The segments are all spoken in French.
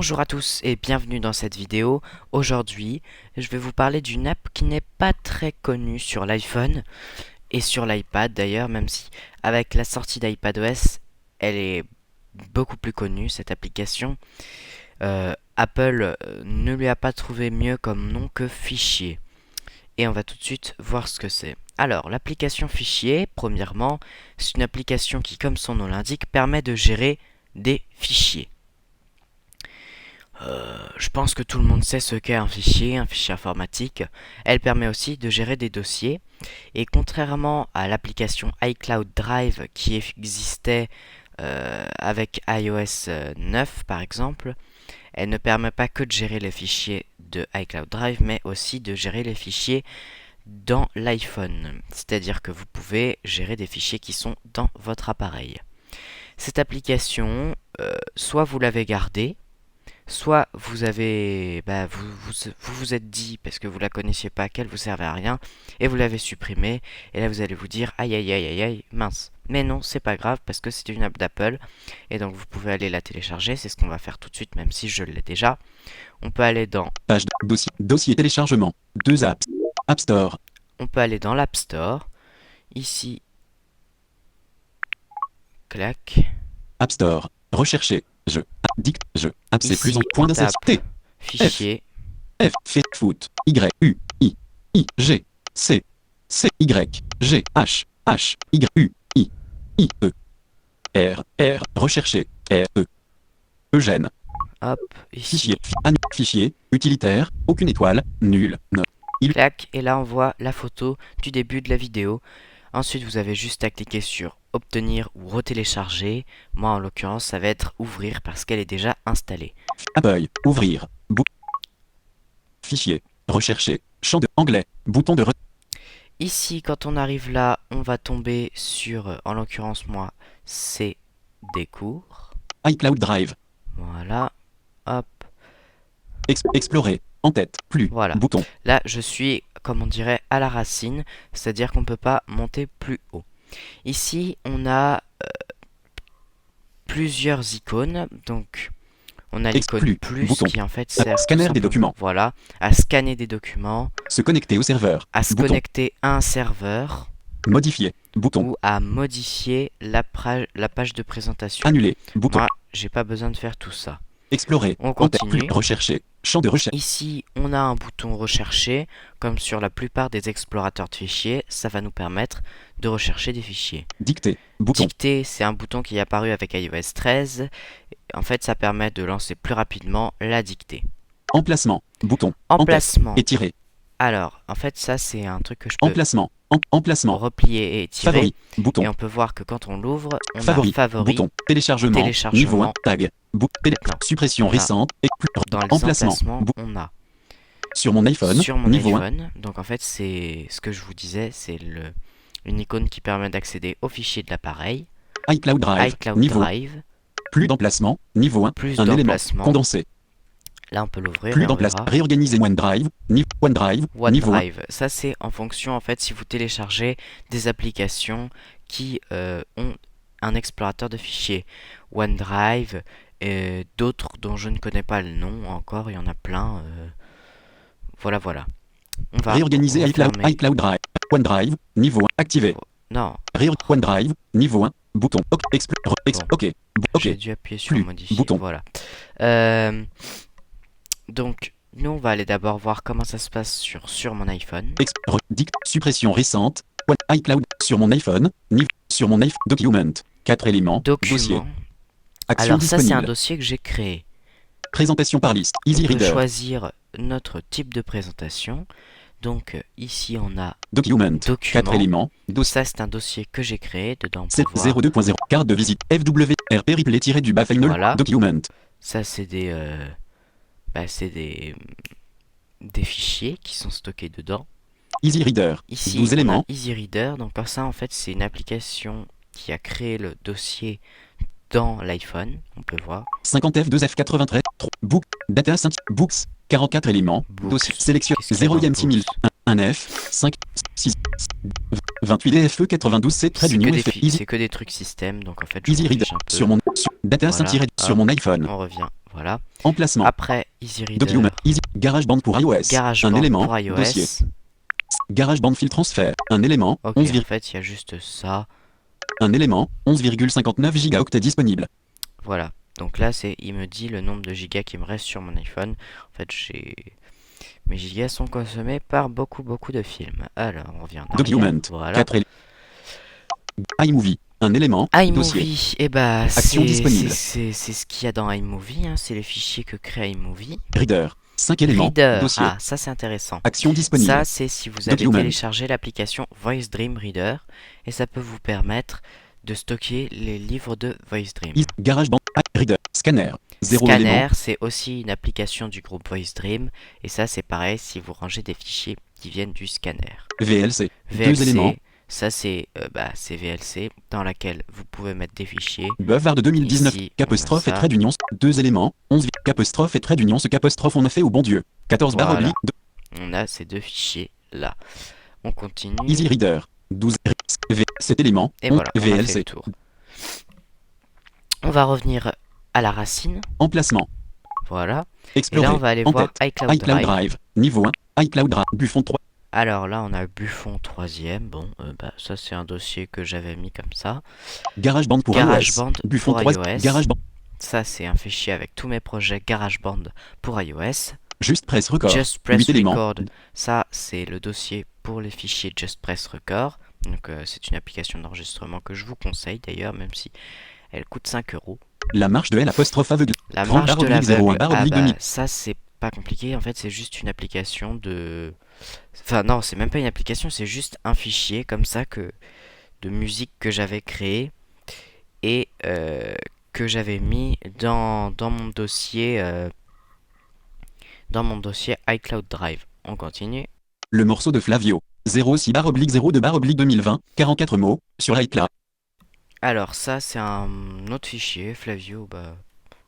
Bonjour à tous et bienvenue dans cette vidéo. Aujourd'hui, je vais vous parler d'une app qui n'est pas très connue sur l'iPhone et sur l'iPad d'ailleurs, même si avec la sortie d'iPadOS, elle est beaucoup plus connue cette application. Apple ne lui a pas trouvé mieux comme nom que Fichier. Et on va tout de suite voir ce que c'est. Alors, l'application Fichier, premièrement, c'est une application qui, comme son nom l'indique, permet de gérer des fichiers. Je pense que tout le monde sait ce qu'est un fichier informatique. Elle permet aussi de gérer des dossiers. Et contrairement à l'application iCloud Drive qui existait avec iOS 9 par exemple, elle ne permet pas que de gérer les fichiers de iCloud Drive, mais aussi de gérer les fichiers dans l'iPhone. C'est-à-dire que vous pouvez gérer des fichiers qui sont dans votre appareil. Cette application, soit vous l'avez gardée, soit vous avez, vous êtes dit, parce que vous la connaissiez pas, qu'elle vous servait à rien, et vous l'avez supprimée, et là vous allez vous dire, aïe aïe aïe aïe aïe, mince. Mais non, c'est pas grave, parce que c'est une app d'Apple, et donc vous pouvez aller la télécharger, c'est ce qu'on va faire tout de suite, même si je l'ai déjà. On peut aller dans... Page de dossier téléchargement. Deux apps. App Store. On peut aller dans l'App Store. Ici, clac. App Store. Rechercher. Jeu. Dicte. Jeu. App c'est Ici, plus en point on d'insertion. tape T. fichier. F. Foot. Y. U. I. I. G. C. C. Y. G. H. H. Y. U. I. I. E. R. R. Rechercher. R. E. Eugène. Hop, ici. Fichier. Fichier. Utilitaire. Aucune étoile. Nul. Non. Clac, et là on voit la photo du début de la vidéo. Ensuite vous avez juste à cliquer sur obtenir ou retélécharger. Moi en l'occurrence ça va être ouvrir parce qu'elle est déjà installée. Apple. Ouvrir. Fichier. Rechercher. Champ de anglais. Bouton de Ici quand on arrive là on va tomber sur, en l'occurrence moi c'est des cours. iCloud Drive. Voilà, hop. Explorer. En tête. Plus. Voilà. Bouton. Là je suis comme on dirait à la racine, c'est-à-dire qu'on ne peut pas monter plus haut. Ici on a plusieurs icônes, donc on a l'icône plus bouton. qui en fait sert Scanner des documents. Voilà, à scanner des documents, Se connecter au serveur. à se Bouton. connecter à un serveur Modifier. Bouton. ou à modifier la page de présentation. Annuler. Bouton. Moi, j'ai pas besoin de faire tout ça. Explorer. On continue. Rechercher. Champ de recherche. Ici, on a un bouton rechercher, comme sur la plupart des explorateurs de fichiers, ça va nous permettre de rechercher des fichiers. Dicter. Bouton. Dicter, c'est un bouton qui est apparu avec iOS 13. En fait, ça permet de lancer plus rapidement la dictée. Emplacement. Bouton. Emplacement. Étirer. Alors, en fait, ça, c'est un truc que je peux Emplacement. Emplacement. replier et étirer. Favori. Bouton. Et on peut voir que quand on l'ouvre, on Favori. a favori. Bouton. Téléchargement. Niveau 1. Tag. Suppression récente. Dans les Emplacement. on a Sur mon iPhone. sur mon niveau iPhone. Donc en fait, c'est ce que je vous disais, c'est une icône qui permet d'accéder aux fichiers de l'appareil. 1. iCloud Drive. iCloud niveau Drive. Plus d'emplacement. Niveau 1. Plus Un élément d'emplacement. condensé. Là, on peut l'ouvrir. Plus d'emplacement. Réorganiser OneDrive. OneDrive. Niveau 1. OneDrive, ça c'est en fonction en fait si vous téléchargez des applications qui ont un explorateur de fichiers. OneDrive et d'autres dont je ne connais pas le nom encore, il y en a plein. Voilà. On va Réorganiser iCloud Drive. OneDrive. Niveau 1. Activé. Non. OneDrive. Niveau 1. Bouton. OK. OK. J'ai dû appuyer sur modifier. Bouton. Voilà. Donc, nous, on va aller d'abord voir comment ça se passe sur mon iPhone. Dicte. Suppression récente. iCloud. Sur mon iPhone. Sur mon iPhone. Document. 4 éléments. Dossier. Document. Action Alors ça, c'est un disponible. dossier que j'ai créé. Présentation par liste. Easy On peut Reader. choisir notre type de présentation. Donc ici on a Document. 4 éléments. Ça c'est un dossier que j'ai créé. Dedans on peut 702.0. Carte de visite. FWR replay-du-bas final. Voilà. Document. Ça c'est des fichiers qui sont stockés dedans. Easy Reader. Ici 12 on éléments. a Easy Reader. Donc ça en fait c'est une application qui a créé le dossier dans l'iPhone. On peut voir. 50 F2F93. Book. Data 5. Books. 44 éléments. Books. Dossier. Sélection. Qu'est-ce qu'il y a 0 dans IM 6000. Books 1 F. 5. 6. 28 DFE 92 C trait d'union F Easy C'est que des trucs système, donc en fait je Easy m'en Reader fiche un peu. sur mon data Voilà, sur hop, mon iPhone. on revient, voilà. Emplacement. Après Easy Reader, Document Easy GarageBand pour iOS. Un GarageBand élément. pour iOS. Dossier. GarageBand File Transfert. Un élément. Ok, 11, en fait il y a juste ça. un élément. 11,59 gigaoctets disponible. Voilà. Donc là il me dit le nombre de gigas qui me reste sur mon iPhone. En fait mes gigas sont consommés par beaucoup de films. Alors on revient en arrière. Document. Voilà. 4 iMovie. Un élément. Dossier. iMovie, et bah Action disponible. c'est ce qu'il y a dans iMovie, hein, c'est les fichiers que crée iMovie. Reader. 5 éléments. Reader, Dossier. ah ça c'est intéressant. Action disponible. Ça c'est si vous avez Document. téléchargé l'application Voice Dream Reader et ça peut vous permettre de stocker les livres de Voice Dream. GarageBand. Reader. Scanner. 0 Scanner, élément. c'est aussi une application du groupe Voice Dream et ça c'est pareil si vous rangez des fichiers qui viennent du scanner. VLC. 2 VLC, éléments. ça c'est VLC dans laquelle vous pouvez mettre des fichiers. Buvard de 2019. Ici, Capostrophe on a et ça. trait d'union. 2 éléments. 11. Capostrophe et trait d'union. Ce capostrophe on a fait au bon Dieu. 14 barre Voilà. oblique. On a ces deux fichiers là. On continue. Easy Reader. 12. 7 éléments. Et voilà, on a fait le VLC. tour. On va revenir à la racine. Emplacement. Voilà. Explorer. Et là, on va aller en voir tête. iCloud Drive. Niveau 1. iCloud Drive. Buffon 3. Alors là, on a Buffon 3e. Bon, ça c'est un dossier que j'avais mis comme ça. GarageBand pour GarageBand iOS. Buffon pour 3. iOS. GarageBand. Ça c'est un fichier avec tous mes projets GarageBand pour iOS. Just Press Record. Just Press 8 éléments. Record. Ça c'est le dossier pour les fichiers Just Press Record. Donc c'est une application d'enregistrement que je vous conseille d'ailleurs, même si elle coûte 5 €. La marche de L apostrophe aveugle. La 30 marche de barre oblique 01 l'aveugle, barre ah oblique bah 2000. ça c'est pas compliqué, en fait c'est juste une application de... Enfin non, c'est même pas une application, c'est juste un fichier comme ça de musique que j'avais créé et que j'avais mis dans mon dossier iCloud Drive. On continue. Le morceau de Flavio. 06 barre oblique 02 barre oblique 2020. 44 mots. Sur iCloud. Alors ça c'est un autre fichier, Flavio, bah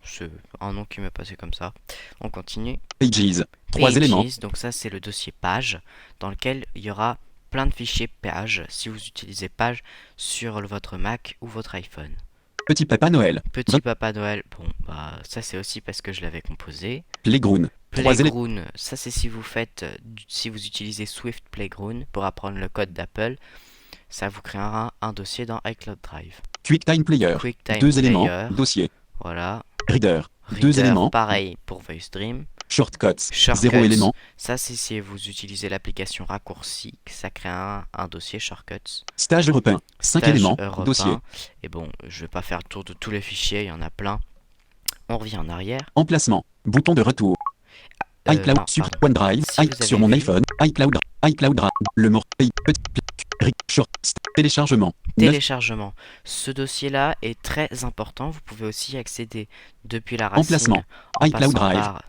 c'est un nom qui m'est passé comme ça. On continue. Pages. 3 Pages, éléments. donc ça c'est le dossier page dans lequel il y aura plein de fichiers pages si vous utilisez page sur votre Mac ou votre iPhone. Petit Papa Noël. Petit Papa Noël, bon bah ça c'est aussi parce que je l'avais composé. Playground. 3 éléments. Playground, ça c'est si vous si vous utilisez Swift Playground pour apprendre le code d'Apple, ça vous créera un dossier dans iCloud Drive. QuickTime Player. QuickTime 2 Player, éléments. Dossier. voilà. Reader. 2 Reader, éléments. pareil pour VoiceDream. Shortcuts. Shortcuts, 0 éléments. ça c'est si vous utilisez l'application raccourci, ça crée un dossier Shortcuts. Stage européen. 5 Stage éléments. européen. Dossier. Et bon, je vais pas faire le tour de tous les fichiers, il y en a plein. On revient en arrière. Emplacement. Bouton de retour. iCloud. non, Sur pardon. OneDrive. Si vous avez sur mon vu- iPhone. iCloud. iCloud Drive. Le morceau. Petit. Short. Téléchargement. 9 Téléchargement. Ce dossier-là est très important. Vous pouvez aussi y accéder depuis la racine. Emplacement. en iCloud passant Drive. par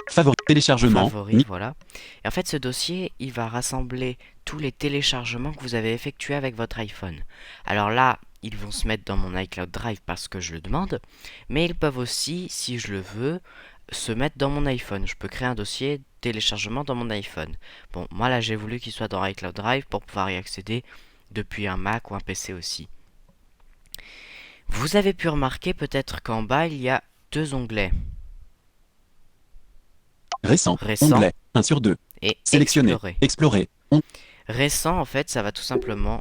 Favori. Téléchargement. Favoris, voilà. Et en fait, ce dossier, il va rassembler tous les téléchargements que vous avez effectués avec votre iPhone. Alors là, ils vont se mettre dans mon iCloud Drive parce que je le demande, mais ils peuvent aussi, si je le veux, se mettre dans mon iPhone. Je peux créer un dossier téléchargement dans mon iPhone. Bon, moi là, j'ai voulu qu'il soit dans iCloud Drive pour pouvoir y accéder depuis un Mac ou un PC aussi. Vous avez pu remarquer peut-être qu'en bas, il y a deux onglets. Récent. Récent. Onglet. 1 sur 2. Et Sélectionner. explorer. Explorer. Récent, en fait, ça va tout simplement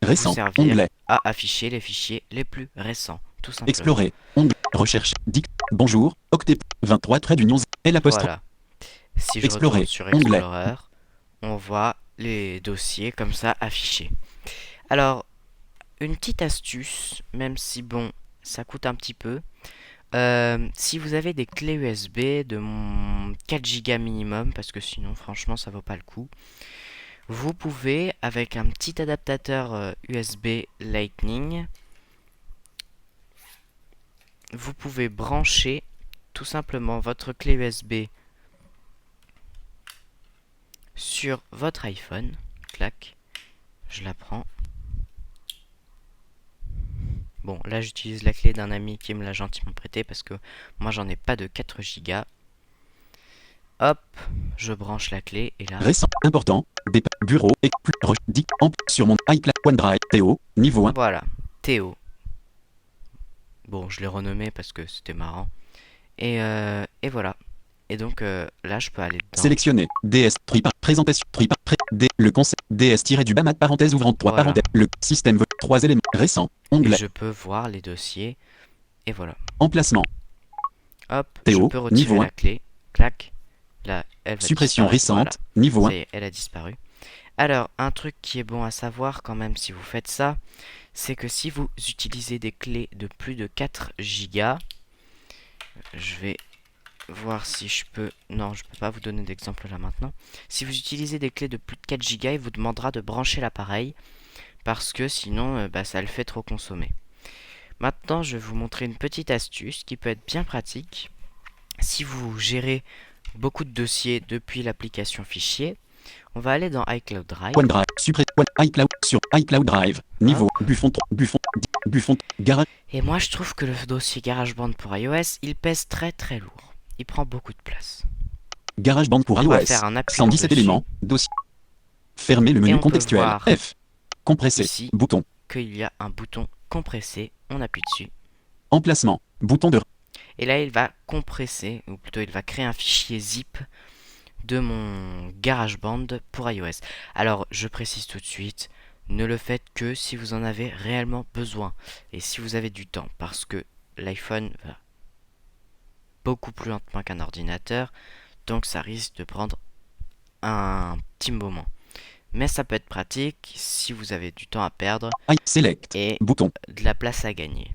Récent. vous servir Onglet. à afficher les fichiers les plus récents, tout simplement. Explorer. Onglet. Recherche. Dict. Bonjour. Octet. 23 traits d'union. Et l'apostrophe. Voilà. Si je Explorer. retourne sur Onglet. Explorer, on voit les dossiers comme ça affichés. Alors, une petite astuce, même si bon, ça coûte un petit peu. Si vous avez des clés USB de 4 Go minimum, parce que sinon franchement ça vaut pas le coup, vous pouvez avec un petit adaptateur USB Lightning, vous pouvez brancher tout simplement votre clé USB sur votre iPhone. Clac, je la prends. Bon, là j'utilise la clé d'un ami qui me l'a gentiment prêté parce que moi j'en ai pas de 4 Go. Hop, je branche la clé et là, Récent. Important. Bureau. Et plus. Sur mon iCloud. OneDrive. Théo. Niveau 1. voilà, Théo. Bon, je l'ai renommé parce que c'était marrant. Et voilà. Et donc là, je peux aller dedans. Sélectionner. DS. Présentation. Le concept. DS-du-BAMAT. Parenthèse ouvrant 3 Voilà. parenthèses. Le système. 3 éléments. Récent. Et Onglet. je peux voir les dossiers. Et voilà. Emplacement. Hop, Théo, je peux retirer niveau la 1. clé. Clac. Là, elle va Suppression disparaître. récente. Niveau Voilà. 1. Ça y est, elle a disparu. Alors, un truc qui est bon à savoir quand même si vous faites ça, c'est que si vous utilisez des clés de plus de 4 gigas, je vais voir si je peux... Non, je peux pas vous donner d'exemple là maintenant. Si vous utilisez des clés de plus de 4 gigas, il vous demandera de brancher l'appareil parce que sinon, ça le fait trop consommer. Maintenant, je vais vous montrer une petite astuce qui peut être bien pratique. Si vous gérez beaucoup de dossiers depuis l'application Fichier, on va aller dans iCloud Drive. OneDrive. iCloud. Sur iCloud Drive. Niveau. Buffon. Garage. Et moi, je trouve que le dossier GarageBand pour iOS, il pèse très très lourd. Il prend beaucoup de place. GarageBand pour On va iOS. faire un appui 117 dessus. éléments. Dossier. Fermer le Et menu on peut contextuel. voir F. Compresser. ici Bouton. qu'il y a un bouton compressé. On appuie dessus. Emplacement. Bouton de. Et là, il va compresser, ou plutôt il va créer un fichier zip de mon GarageBand pour iOS. Alors, je précise tout de suite, ne le faites que si vous en avez réellement besoin et si vous avez du temps, parce que l'iPhone va beaucoup plus lentement qu'un ordinateur, donc ça risque de prendre un petit moment. Mais ça peut être pratique si vous avez du temps à perdre Select. et Bouton. de la place à gagner.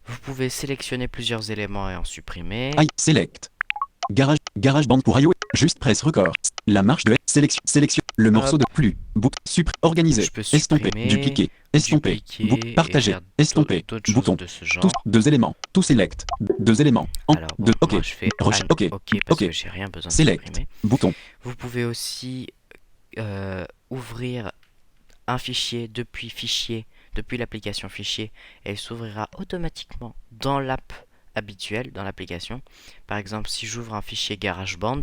Vous pouvez sélectionner plusieurs éléments et en supprimer. Select. GarageBand pour iOS. Juste presse record. La marche de sélection. Le morceau de plus. Bouton. Organiser. Je peux Estomper. supprimer, Dupliquer. Estomper. dupliquer Partager. et faire Estomper. d'autres Bouton. choses de ce genre. Deux éléments. Tout select. Deux éléments. Alors, bon, OK. moi je fais OK. OK parce OK. que j'ai rien besoin de Select. supprimer. Bouton. Vous pouvez aussi ouvrir un fichier depuis l'application fichier, et il s'ouvrira automatiquement dans l'app habituelle, dans l'application. Par exemple, si j'ouvre un fichier GarageBand,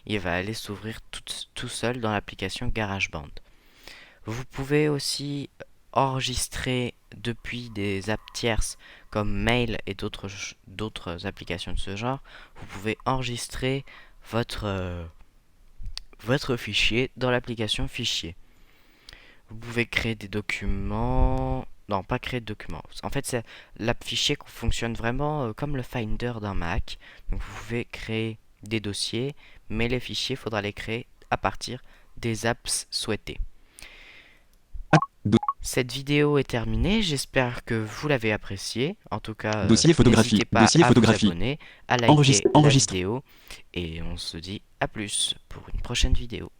il va aller s'ouvrir tout seul dans l'application GarageBand. Vous pouvez aussi enregistrer depuis des apps tierces comme Mail et d'autres applications de ce genre. Vous pouvez enregistrer votre fichier dans l'application fichier. Vous pouvez créer des documents... Non, pas créer de documents. En fait, l'app fichier fonctionne vraiment comme le Finder d'un Mac. Donc vous pouvez créer des dossiers, mais les fichiers, il faudra les créer à partir des apps souhaitées. Cette vidéo est terminée, j'espère que vous l'avez appréciée. En tout cas, Dossier photographie. n'hésitez pas Dossier à photographie. vous abonner, à liker la Enregistre. vidéo. Et on se dit à plus pour une prochaine vidéo.